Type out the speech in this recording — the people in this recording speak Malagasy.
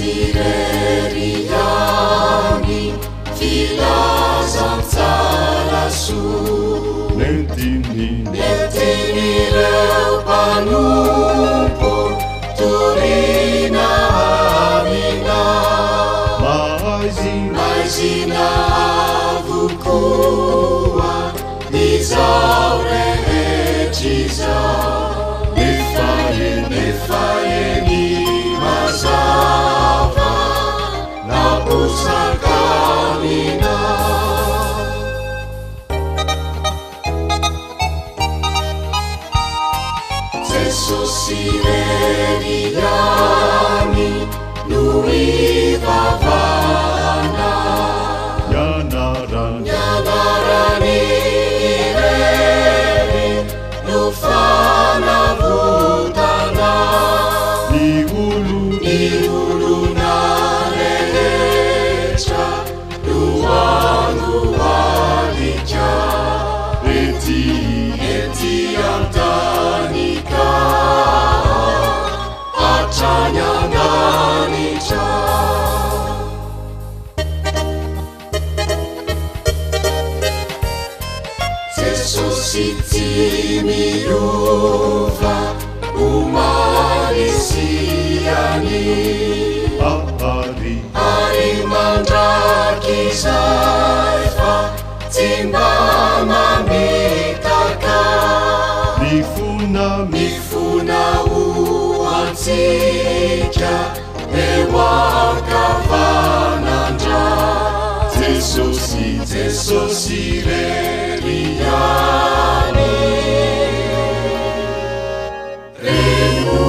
sireriani filazantsaraso nentinireo panompo torina amina maizina avokoa izao rehetr'izao nefaeny mazava naposaka amina Jesosy reriani no ivavahana ianarany irery no fanavotana ny olona rehetra no anoalika ety antanika hatrany andanitra Jesosy tsy miova omalisiany ary mandraky izay fa tsy mba mamitaka mifona ho antsika eo ankavanandra Jesosy reriani reno